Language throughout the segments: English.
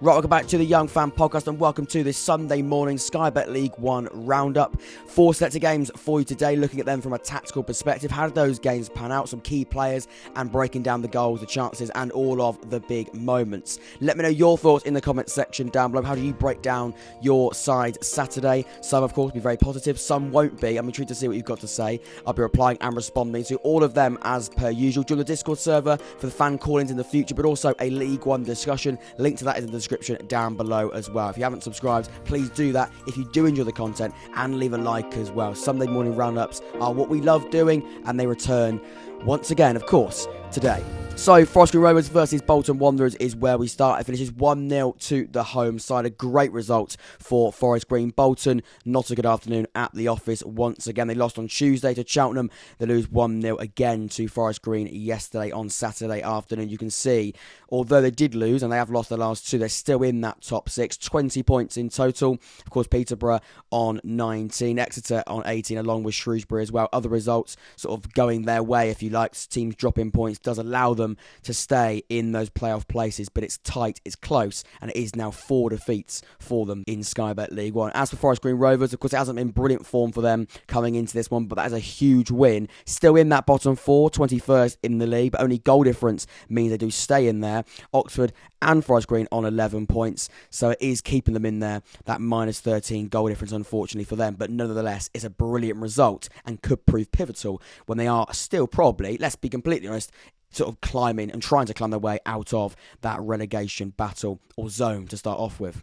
Right, welcome back to the Young Fan Podcast and welcome to this Sunday morning Sky Bet League 1 roundup. 4 sets of games for you today, looking at them from a tactical perspective. How did those games pan out? Some key players and breaking down the goals, the chances and all of the big moments. Let me know your thoughts in the comments section down below. How do you break down your side Saturday? Some, of course, will be very positive. Some won't be. I'm intrigued to see what you've got to say. I'll be replying and responding to all of them as per usual. Join the Discord server for the fan call-ins in the future, but also a League 1 discussion. Link to that is in the description down below as well. If you haven't subscribed, please do that if you do enjoy the content, and leave a like as well. Sunday morning roundups are what we love doing, and they return once again, of course, today. So, Forest Green Rovers versus Bolton Wanderers is where we start. It finishes 1-0 to the home side. A great result for Forest Green. Bolton, not a good afternoon at the office once again. They lost on Tuesday to Cheltenham. They lose 1-0 again to Forest Green yesterday on Saturday afternoon. You can see, although they did lose and they have lost their last two, they're still in that top six. 20 points in total. Of course, Peterborough on 19. Exeter on 18, along with Shrewsbury as well. Other results sort of going their way, if you like. Teams dropping points does allow them to stay in those playoff places, but it's tight, it's close, and it is now 4 defeats for them in Sky Bet League 1. As for Forest Green Rovers, of course, it hasn't been brilliant form for them coming into this one, but that is a huge win. Still in that bottom 4, 21st in the league, but only goal difference means they do stay in there. Oxford and Forest Green on 11 points, so it is keeping them in there. That minus 13 goal difference, unfortunately for them, but nonetheless, it's a brilliant result and could prove pivotal when they are still probably, let's be completely honest, sort of climbing and trying to climb their way out of that relegation battle or zone to start off with.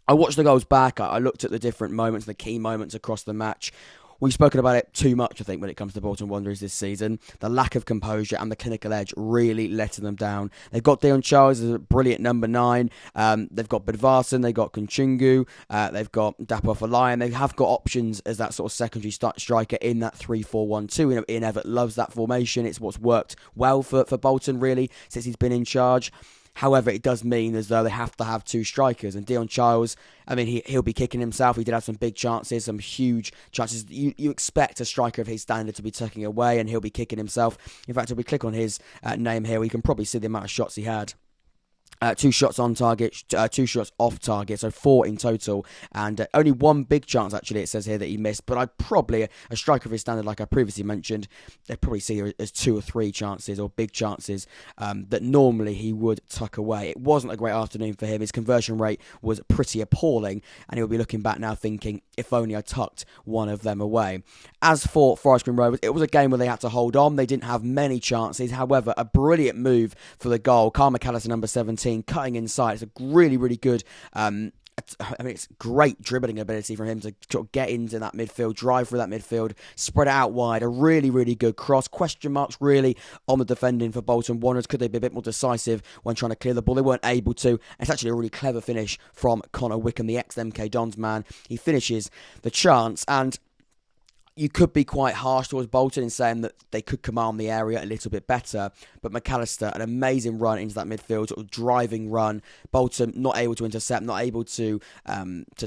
I watched the goals back. I looked at the different moments, the key moments across the match. We've spoken about it too much, I think, when it comes to Bolton Wanderers this season. The lack of composure and the clinical edge really letting them down. They've got Dion Charles as a brilliant number 9. They've got Bedvarson, they've got Kunchungu, they've got Dapo Falayan. They have got options as that sort of secondary striker in that 3-4-1-2. Ian Evatt loves that formation. It's what's worked well for Bolton, really, since he's been in charge. However, it does mean as though they have to have 2 strikers. And Dion Charles, I mean, he'll be kicking himself. He did have some big chances, some huge chances. You expect a striker of his standard to be tucking away, and he'll be kicking himself. In fact, if we click on his name here, we can probably see the amount of shots he had. 2 shots on target, 2 shots off target, so 4 in total, and only 1 big chance, actually, it says here, that he missed. But I'd probably, a striker of his standard, like I previously mentioned, they'd probably see it as 2 or 3 chances, or big chances, that normally he would tuck away. It wasn't a great afternoon for him. His conversion rate was pretty appalling, and he'll be looking back now thinking, if only I tucked one of them away. As for Forest Green Rovers, it was a game where they had to hold on. They didn't have many chances. However, a brilliant move for the goal. Carl McAllister, number 17, cutting inside. It's a really, really good, it's great dribbling ability from him to sort of get into that midfield, drive through that midfield, spread it out wide. A really, really good cross. Question marks really on the defending for Bolton Wanderers. Could they be a bit more decisive when trying to clear the ball? They weren't able to. It's actually a really clever finish from Connor Wycombe, the ex-MK Dons man. He finishes the chance, and you could be quite harsh towards Bolton in saying that they could command the area a little bit better, but McAllister, an amazing run into that midfield, sort of driving run. Bolton not able to intercept, not able to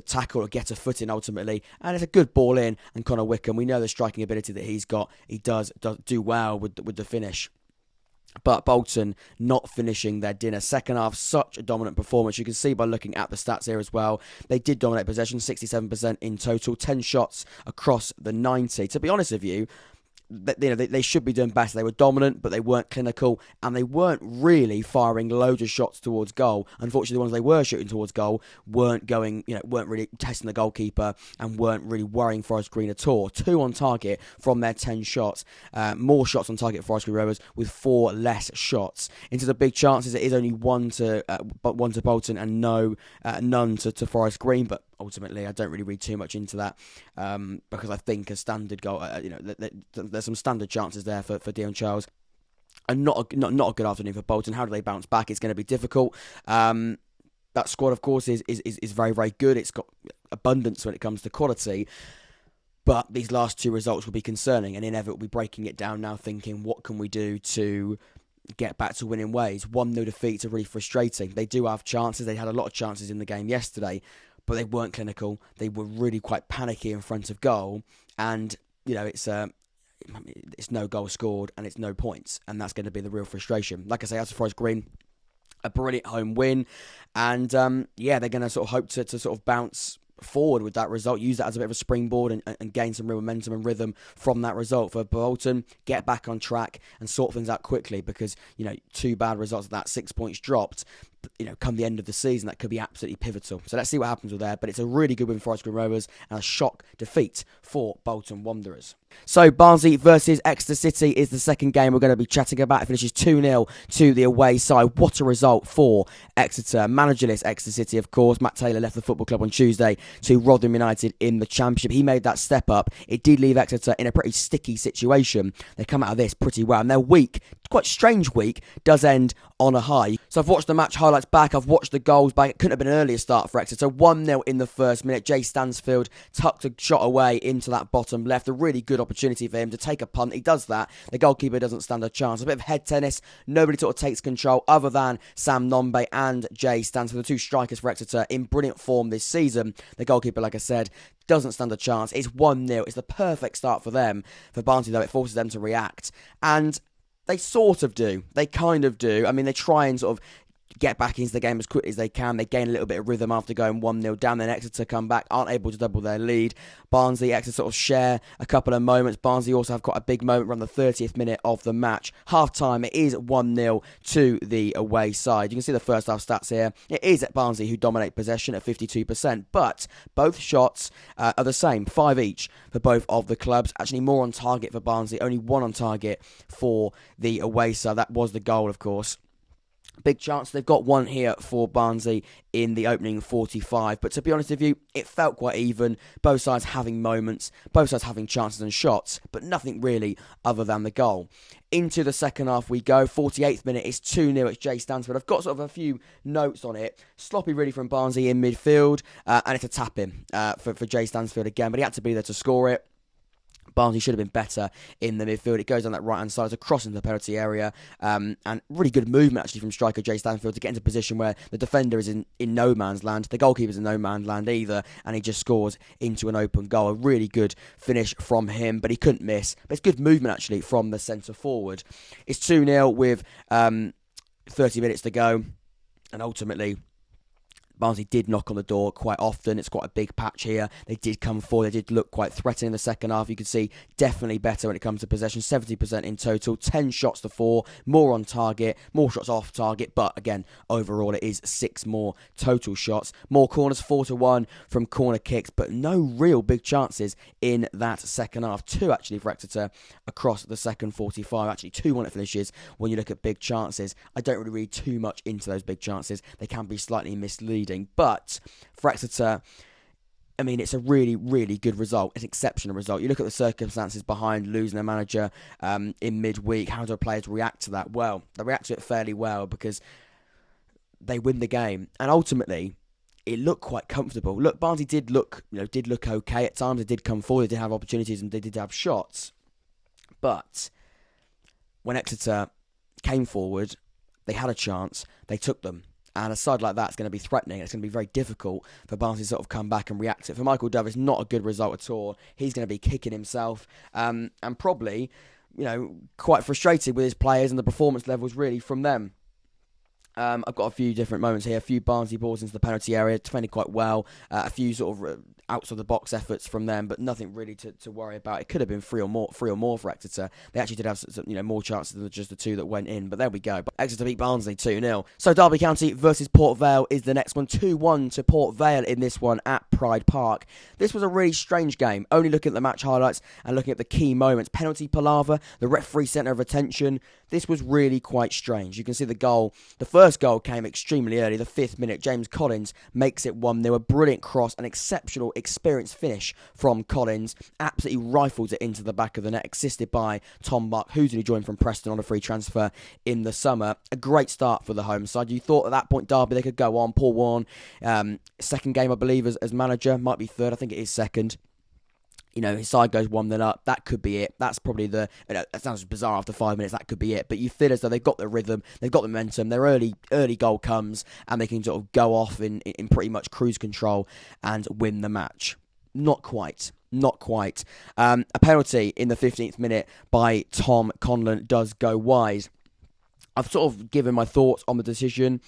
tackle or get a foot in ultimately, and it's a good ball in. And Connor Wycombe, we know the striking ability that he's got. He does do well with the finish. But Bolton not finishing their dinner. Second half, such a dominant performance. You can see by looking at the stats here as well. They did dominate possession, 67% in total, 10 shots across the 90. To be honest with you, they should be doing better. They were dominant, but they weren't clinical, and they weren't really firing loads of shots towards goal. Unfortunately, the ones they were shooting towards goal weren't really testing the goalkeeper and weren't really worrying Forest Green at all. 2 on target from their 10 shots. More shots on target for Forest Green Rovers with 4 less shots. Into the big chances, it is only 1 to Bolton and none to Forest Green, but ultimately, I don't really read too much into that because I think a standard goal, there's some standard chances there for Dion Charles. And not a good afternoon for Bolton. How do they bounce back? It's going to be difficult. That squad, of course, is very, very good. It's got abundance when it comes to quality. But these last 2 results will be concerning, and Inevitt will be breaking it down now, thinking, what can we do to get back to winning ways? 1-0 defeats are really frustrating. They do have chances. They had a lot of chances in the game yesterday, but they weren't clinical. They were really quite panicky in front of goal, and it's no goal scored and it's no points, and that's going to be the real frustration. Like I say, as for Forest Green, a brilliant home win. And, they're going to sort of hope to sort of bounce forward with that result, use that as a bit of a springboard and gain some real momentum and rhythm from that result. For Bolton, get back on track and sort things out quickly, because, 2 bad results, that 6 points dropped, come the end of the season, that could be absolutely pivotal. So let's see what happens with that. But it's a really good win for Forest Green Rovers and a shock defeat for Bolton Wanderers. So Barnsley versus Exeter City is the second game we're going to be chatting about. It finishes 2-0 to the away side. What a result for Exeter. Managerless Exeter City, of course. Matt Taylor left the football club on Tuesday to Rotherham United in the Championship. He made that step up. It did leave Exeter in a pretty sticky situation. They come out of this pretty well. And their week, quite strange week, does end on a high. So I've watched the match highlights back. I've watched the goals back. It couldn't have been an earlier start for Exeter. 1-0 in the first minute. Jay Stansfield tucked a shot away into that bottom left. A really good opportunity for him to take a punt. He does that. The goalkeeper doesn't stand a chance. A bit of head tennis. Nobody sort of takes control other than Sam Nombe and Jay Stansfield, the 2 strikers for Exeter in brilliant form this season. The goalkeeper, like I said, doesn't stand a chance. It's 1-0. It's the perfect start for them. For Barnsley, though, it forces them to react. And they sort of do. They kind of do. I mean, they try and sort of get back into the game as quickly as they can. They gain a little bit of rhythm after going 1-0 down. Then Exeter come back, aren't able to double their lead. Barnsley, Exeter sort of share a couple of moments. Barnsley also have quite a big moment around the 30th minute of the match. Half time, it is 1-0 to the away side. You can see the first half stats here. It is at Barnsley who dominate possession at 52%, but both shots are the same, 5 each for both of the clubs. Actually, more on target for Barnsley, only 1 on target for the away side. That was the goal, of course. Big chance. They've got 1 here for Barnsley in the opening 45. But to be honest with you, it felt quite even. Both sides having moments, both sides having chances and shots, but nothing really other than the goal. Into the second half we go. 48th minute, it's 2-0. It's Jay Stansfield. I've got sort of a few notes on it. Sloppy really from Barnsley in midfield, and it's a tap-in for Jay Stansfield again, but he had to be there to score it. Barnsley should have been better in the midfield. It goes down that right-hand side. It's a cross into the penalty area. And really good movement, actually, from striker Jay Stanfield to get into a position where the defender is in no man's land. The goalkeeper's in no man's land either. And he just scores into an open goal. A really good finish from him, but he couldn't miss. But it's good movement, actually, from the centre-forward. It's 2-0 with 30 minutes to go. And ultimately, Barnsley did knock on the door quite often. It's quite a big patch here. They did come forward. They did look quite threatening in the second half. You could see definitely better when it comes to possession. 70% in total. 10 shots to 4. More on target. More shots off target. But again, overall it is 6 more total shots. More corners, 4-1 from corner kicks. But no real big chances in that second half. 2 actually for Exeter across the second 45. Actually 2 1-it finishes when you look at big chances. I don't really read too much into those big chances. They can be slightly misleading. But for Exeter, I mean, it's a really, really good result. It's an exceptional result. You look at the circumstances behind losing their manager in midweek. How do the players react to that? Well, they react to it fairly well because they win the game. And ultimately, it looked quite comfortable. Look, Barnsley did look okay at times. They did come forward. They did have opportunities and they did have shots. But when Exeter came forward, they had a chance. They took them. And a side like that is going to be threatening. It's going to be very difficult for Barnsley to sort of come back and react to it. For Michael Dove, it's not a good result at all. He's going to be kicking himself and probably, quite frustrated with his players and the performance levels really from them. I've got a few different moments here. A few Barnsley balls into the penalty area, defended quite well. A few sort of outside the box efforts from them, but nothing really to worry about. It could have been three or more for Exeter. They actually did have more chances than just the 2 that went in, but there we go. Exeter beat Barnsley 2-0. So Derby County versus Port Vale is the next one. 2-1 to Port Vale in this one at Pride Park. This was a really strange game. Only looking at the match highlights and looking at the key moments. Penalty palaver, the referee centre of attention. This was really quite strange. You can see the goal. The first goal came extremely early, the 5th minute. James Collins makes it 1-0. A brilliant cross, an exceptional, experienced finish from Collins. Absolutely rifles it into the back of the net, assisted by Tom Buck, who's only joined from Preston on a free transfer in the summer. A great start for the home side. You thought at that point Derby they could go on. Paul Warne, second game I believe as manager, might be third. I think it is second. His side goes 1-0 up. That could be it. That's probably that sounds bizarre after 5 minutes. That could be it. But you feel as though they've got the rhythm, they've got the momentum. Their early goal comes, and they can sort of go off in pretty much cruise control and win the match. Not quite. A penalty in the 15th minute by Tom Conlon does go wide. I've sort of given my thoughts on the decision.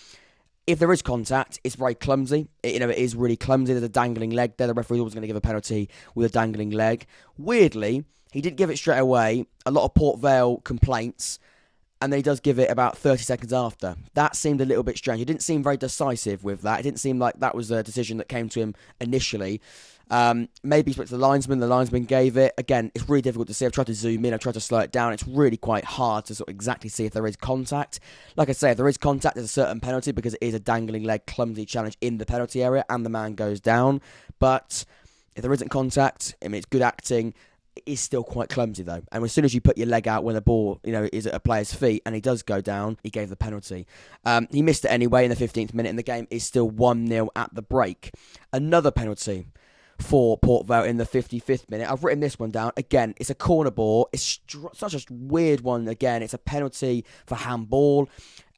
If there is contact, it's very clumsy. It is really clumsy. There's a dangling leg there. The referee's always going to give a penalty with a dangling leg. Weirdly, he didn't give it straight away. A lot of Port Vale complaints, and then he does give it about 30 seconds after. That seemed a little bit strange. He didn't seem very decisive with that. It didn't seem like that was a decision that came to him initially. Maybe he spoke to the linesman gave it. Again, it's really difficult to see. I've tried to zoom in, I've tried to slow it down. It's really quite hard to sort of exactly see if there is contact. Like I say, if there is contact, there's a certain penalty because it is a dangling leg, clumsy challenge in the penalty area and the man goes down. But if there isn't contact, I mean, it's good acting. It is still quite clumsy though. And as soon as you put your leg out when the ball, is at a player's feet and he does go down, he gave the penalty. He missed it anyway in the 15th minute and the game is still 1-0 at the break. Another penalty for Port Vale in the 55th minute. I've written this one down. Again, it's a corner ball. It's such a weird one. Again, it's a penalty for handball.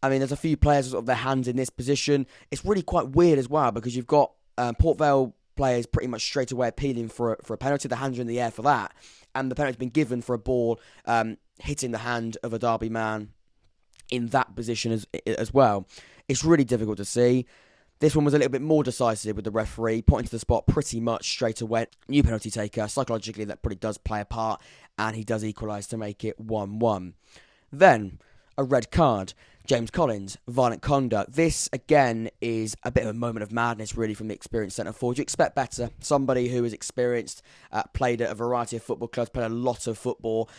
I mean, there's a few players with sort of their hands in this position. It's really quite weird as well because you've got Port Vale players pretty much straight away appealing for a penalty. The hands are in the air for that. And the penalty's been given for a ball hitting the hand of a Derby man in that position as well. It's really difficult to see. This one was a little bit more decisive with the referee, pointing to the spot pretty much straight away. New penalty taker. Psychologically, that probably does play a part, and he does equalise to make it 1-1. Then, a red card. James Collins, violent conduct. This, again, is a bit of a moment of madness, really, from the experienced centre forward. You expect better. Somebody who is experienced, played at a variety of football clubs, played a lot of football.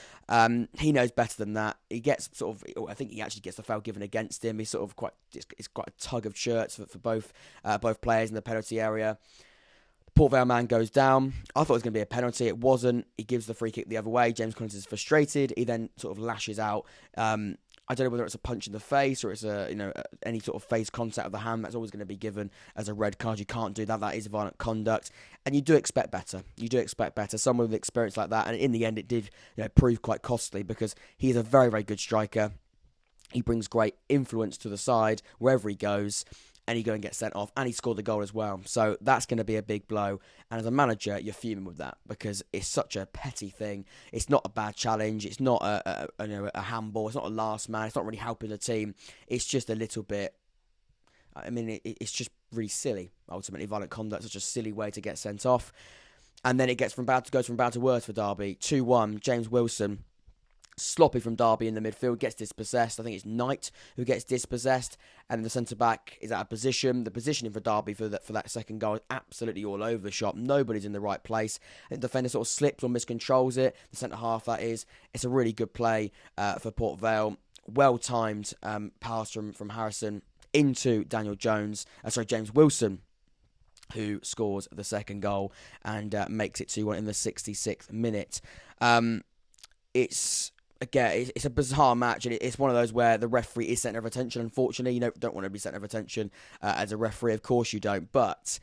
He knows better than that. He gets I think he actually gets the foul given against him. He's it's quite a tug of shirts for both players in the penalty area. The Port Vale man goes down. I thought it was going to be a penalty. It wasn't. He gives the free kick the other way. James Collins is frustrated. He then sort of lashes out. I don't know whether it's a punch in the face or it's any sort of face contact of the hand. That's always going to be given as a red card. You can't do that. That is violent conduct, and you do expect better. Someone with experience like that, and in the end, it did prove quite costly because he is a very, very good striker. He brings great influence to the side wherever he goes. And he go and get sent off, and he scored the goal as well. So that's going to be a big blow. And as a manager, you're fuming with that because it's such a petty thing. It's not a bad challenge. It's not a handball. It's not a last man. It's not really helping the team. It's just a little bit. I mean, it's just really silly. Ultimately, violent conduct, such a silly way to get sent off. And then it goes from bad to worse for Derby. 2-1. James Wilson. Sloppy from Derby in the midfield, gets dispossessed. I think it's Knight who gets dispossessed, and the centre-back is out of position. The positioning for Derby for that second goal is absolutely all over the shop. Nobody's in the right place. The defender sort of slips or miscontrols it. The centre-half, that is. It's a really good play for Port Vale. Well-timed pass from Harrison into James Wilson, who scores the second goal and makes it 2-1 in the 66th minute. It's a bizarre match, and it's one of those where the referee is centre of attention. Unfortunately, you don't want to be centre of attention as a referee. Of course you don't, but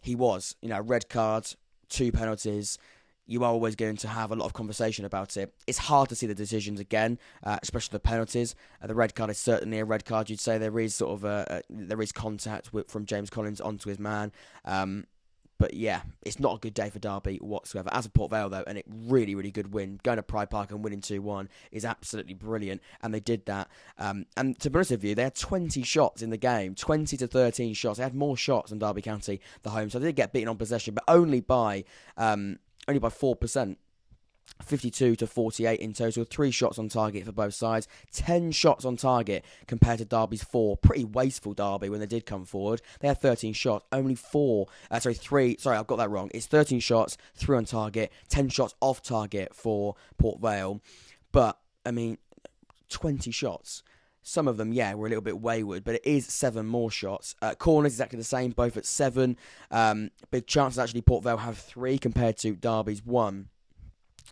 he was. Red cards, 2 penalties. You are always going to have a lot of conversation about it. It's hard to see the decisions again, especially the penalties. The red card is certainly a red card. You'd say there is sort of there is contact from James Collins onto his man. But yeah, it's not a good day for Derby whatsoever. As a Port Vale, though, and a really, really good win. Going to Pride Park and winning 2-1 is absolutely brilliant, and they did that. And to be honest with you, they had 20 shots in the game, 20 to 13 shots. They had more shots than Derby County, the home, so they did get beaten on possession, but only by 4%. 52 to 48 in total, 3 shots on target for both sides, 10 shots on target compared to Derby's 4. Pretty wasteful Derby when they did come forward. They had 13 shots, only 3, I've got that wrong. It's 13 shots, 3 on target, 10 shots off target for Port Vale. But, 20 shots. Some of them, were a little bit wayward, but it is 7 more shots. Corners exactly the same, both at 7. Big chances, actually, Port Vale have 3 compared to Derby's 1.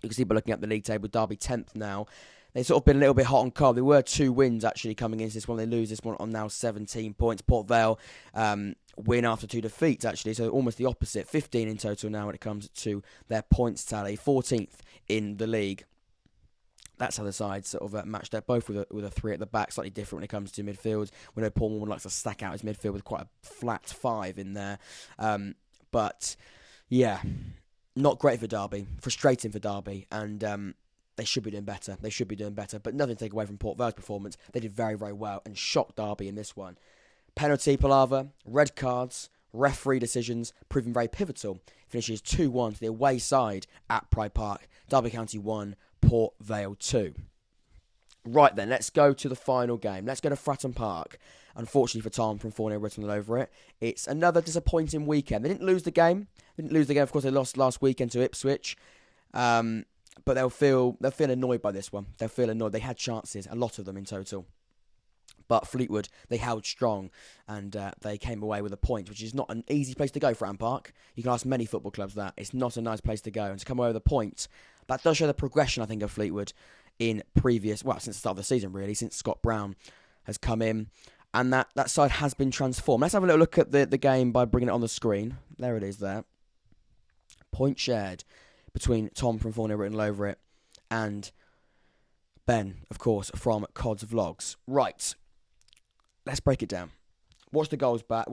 You can see by looking at the league table, Derby 10th now. They've sort of been a little bit hot and cold. There were 2 wins actually coming into this one. They lose this one on now 17 points. Port Vale win after 2 defeats actually, so almost the opposite. 15 in total now when it comes to their points tally. 14th in the league. That's how the sides sort of matched up, both with a 3 at the back, slightly different when it comes to midfield. We know Paul Morgan likes to stack out his midfield with quite a flat 5 in there. But yeah, not great for Derby, frustrating for Derby, and they should be doing better. They should be doing better. But nothing to take away from Port Vale's performance. They did very, very well and shocked Derby in this one. Penalty palaver, red cards, referee decisions proving very pivotal. Finishes 2-1 to the away side at Pride Park. Derby County 1, Port Vale 2. Right then, let's go to the final game. Let's go to Fratton Park. Unfortunately for Tom from 4-0 written all over it. It's another disappointing weekend. They didn't lose the game. Of course, they lost last weekend to Ipswich. But they'll feel annoyed by this one. They'll feel annoyed. They had chances, a lot of them in total. But Fleetwood, they held strong and they came away with a point, which is not an easy place to go, Fratton Park. You can ask many football clubs that. It's not a nice place to go. And to come away with a point, that does show the progression, I think, of Fleetwood since the start of the season, really, since Scott Brown has come in. And that side has been transformed. Let's have a little look at the game by bringing it on the screen. There it is there. Point shared between Tom from 4-0 written all over it and Ben, of course, from Cod's Vlogs. Right. Let's break it down. Watch the goal back.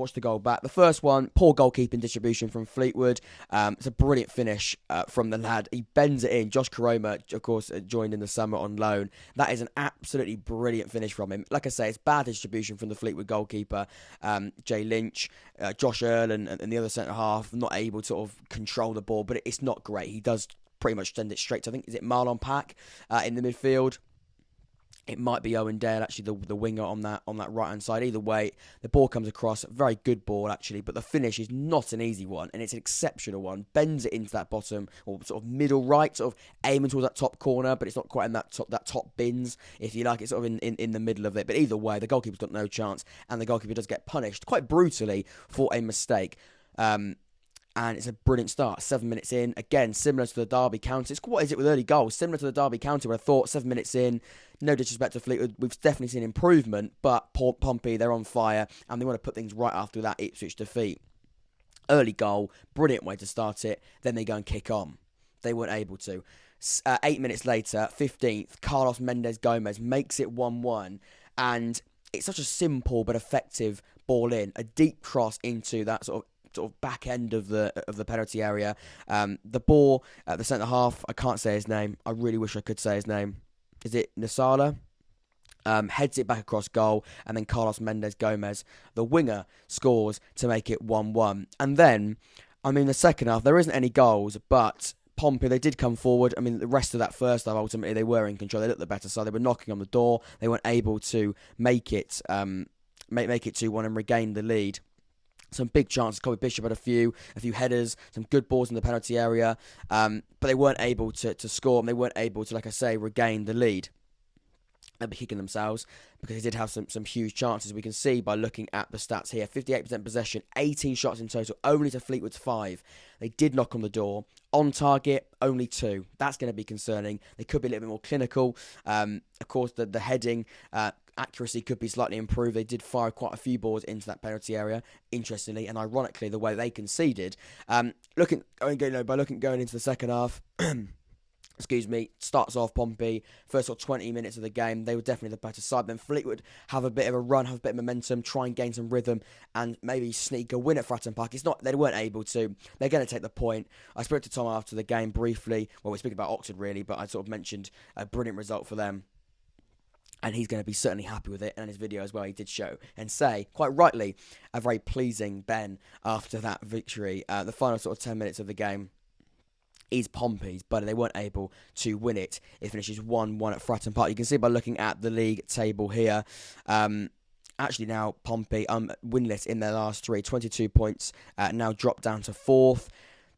The first one, poor goalkeeping distribution from Fleetwood. It's a brilliant finish from the lad. He bends it in. Josh Karoma, of course, joined in the summer on loan. That is an absolutely brilliant finish from him. Like I say, it's bad distribution from the Fleetwood goalkeeper, Jay Lynch, Josh Earl, and the other centre-half, not able to sort of control the ball, but it's not great. He does pretty much send it straight to, I think, is it Marlon Pack in the midfield? It might be Owen Dale, actually, the winger on that right-hand side. Either way, the ball comes across. Very good ball, actually. But the finish is not an easy one, and it's an exceptional one. Bends it into that bottom, or sort of middle right, sort of aiming towards that top corner, but it's not quite in that top bins, if you like. It's sort of in the middle of it. But either way, the goalkeeper's got no chance, and the goalkeeper does get punished quite brutally for a mistake. And it's a brilliant start. 7 minutes in. Again, similar to the Derby County. What is it with early goals? Similar to the Derby County, where I thought 7 minutes in, no disrespect to Fleetwood, we've definitely seen improvement, but Pompey, they're on fire, and they want to put things right after that Ipswich defeat. Early goal, brilliant way to start it. Then they go and kick on. They weren't able to. 8 minutes later, 15th, Carlos Mendes Gomez makes it 1-1, and it's such a simple but effective ball in. A deep cross into that sort of back end of the penalty area. The ball at the centre half, I can't say his name. I really wish I could say his name. Is it Nasala? Heads it back across goal, and then Carlos Mendes Gomez, the winger, scores to make it 1-1. And then, the second half, there isn't any goals, but Pompey, they did come forward. The rest of that first half, ultimately, they were in control. They looked the better side. They were knocking on the door. They weren't able to make it 2-1 and regain the lead. Some big chances. Colby Bishop had a few headers, some good balls in the penalty area, but they weren't able to score, and they weren't able to, like I say, regain the lead. They'll be kicking themselves because they did have some huge chances. We can see by looking at the stats here. 58% possession, 18 shots in total, only to Fleetwood's 5. They did knock on the door. On target, only 2. That's going to be concerning. They could be a little bit more clinical. Of course, the heading accuracy could be slightly improved. They did fire quite a few balls into that penalty area, interestingly, and ironically, the way they conceded. Going into the second half, starts off Pompey, first 20 minutes of the game, they were definitely the better side. Then Fleetwood have a bit of a run, have a bit of momentum, try and gain some rhythm, and maybe sneak a win at Fratton Park. They weren't able to. They're going to take the point. I spoke to Tom after the game briefly. Well, we're speaking about Oxford, really, but I sort of mentioned a brilliant result for them. And he's going to be certainly happy with it. And in his video as well, he did show and say, quite rightly, a very pleasing Ben after that victory. The final 10 minutes of the game is Pompey's, but they weren't able to win it. It finishes 1-1 at Fratton Park. You can see by looking at the league table here. Actually now, Pompey winless in their last 3. 22 points, now dropped down to 4th.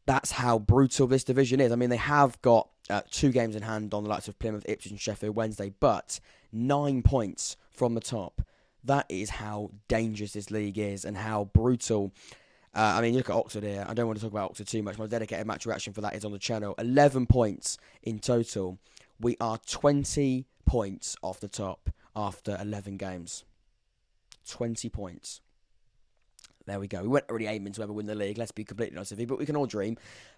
That's how brutal this division is. They have got 2 games in hand on the likes of Plymouth, Ipswich and Sheffield Wednesday, but 9 points from the top. That is how dangerous this league is and how brutal. Look at Oxford here. I don't want to talk about Oxford too much. My dedicated match reaction for that is on the channel. 11 points in total. We are 20 points off the top after 11 games. 20 points. There we go. We weren't really aiming to ever win the league, let's be completely honest with you, but we can all dream.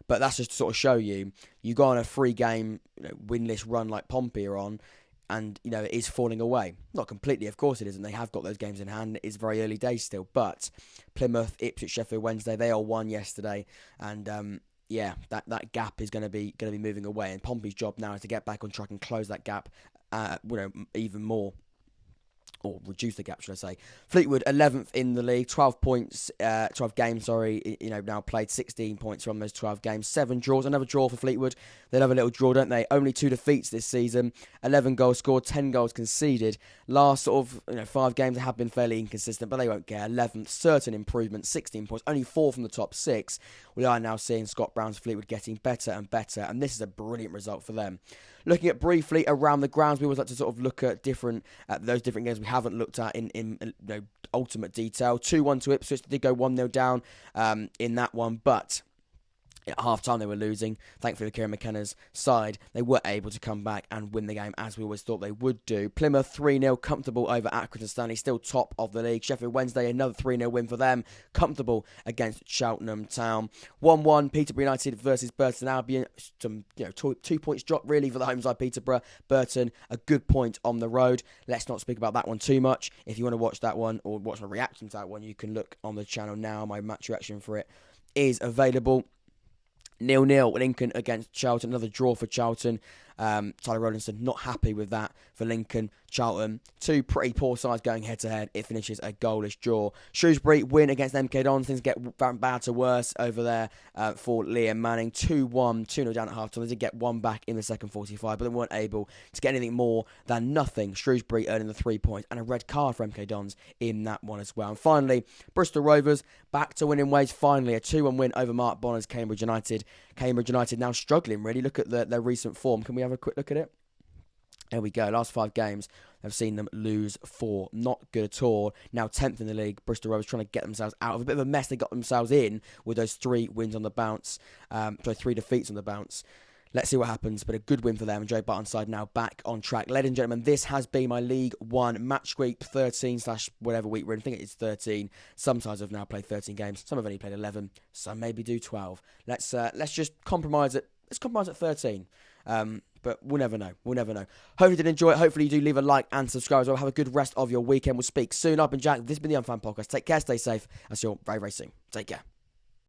But that's just to sort of show you go on a 3-game winless run like Pompey are on, and it is falling away. Not completely, of course it isn't. They have got those games in hand. It is very early days still, but Plymouth, Ipswich, Sheffield Wednesday, they all won yesterday, and yeah, that gap is going to be moving away, and Pompey's job now is to get back on track and close that gap, even more. Or reduce the gap, should I say. Fleetwood, 11th in the league, 12 points, 12 games, now played 16 points from those 12 games, 7 draws, another draw for Fleetwood. They love a little draw, don't they? Only 2 defeats this season, 11 goals scored, 10 goals conceded. Last 5 games have been fairly inconsistent, but they won't care. 11th, certain improvement, 16 points, only 4 from the top 6. We are now seeing Scott Brown's Fleetwood getting better and better, and this is a brilliant result for them. Looking at briefly around the grounds, we always like to sort of look at those different games we haven't looked at in ultimate detail. 2-1 to Ipswich. They did go 1-0 down in that one, but at half-time they were losing. Thankfully, Kieran McKenna's side, they were able to come back and win the game as we always thought they would do. Plymouth 3-0, comfortable over Accrington. Stanley, still top of the league. Sheffield Wednesday, another 3-0 win for them, comfortable against Cheltenham Town. 1-1, Peterborough United versus Burton Albion. Some 2 points drop really for the home side Peterborough. Burton, a good point on the road. Let's not speak about that one too much. If you want to watch that one or watch my reaction to that one, you can look on the channel now. My match reaction for it is available. 0-0 Lincoln against Charlton, another draw for Charlton. Tyler Rowlinson not happy with that for Lincoln. Charlton, 2 pretty poor sides going head-to-head. It finishes a goalless draw. Shrewsbury win against MK Dons. Things get bad to worse over there for Liam Manning. 2-1, 2-0 down at half-time. They did get 1 back in the second 45, but they weren't able to get anything more than nothing. Shrewsbury earning the 3 points and a red card for MK Dons in that one as well. And finally, Bristol Rovers back to winning ways. Finally, a 2-1 win over Mark Bonner's Cambridge United. Cambridge United now struggling, really. Look at their recent form. Can we have a quick look at it? There we go. Last 5 games, I've seen them lose 4. Not good at all. Now 10th in the league. Bristol Rovers trying to get themselves out of a bit of a mess they got themselves in with those 3 wins on the bounce. 3 defeats on the bounce. Let's see what happens, but a good win for them. And Joe Barton's side now back on track. Ladies and gentlemen, this has been my League One match week 13 / whatever week we're in. I think it's 13. Some sides have now played 13 games. Some have only played 11. Some maybe do 12. Let's just compromise it. Let's compromise at 13. But we'll never know. Hopefully you did enjoy it. Hopefully you do leave a like and subscribe as well. Have a good rest of your weekend. We'll speak soon. I've been Jack. This has been the Unfan Podcast. Take care. Stay safe. I'll see you all very, very soon. Take care.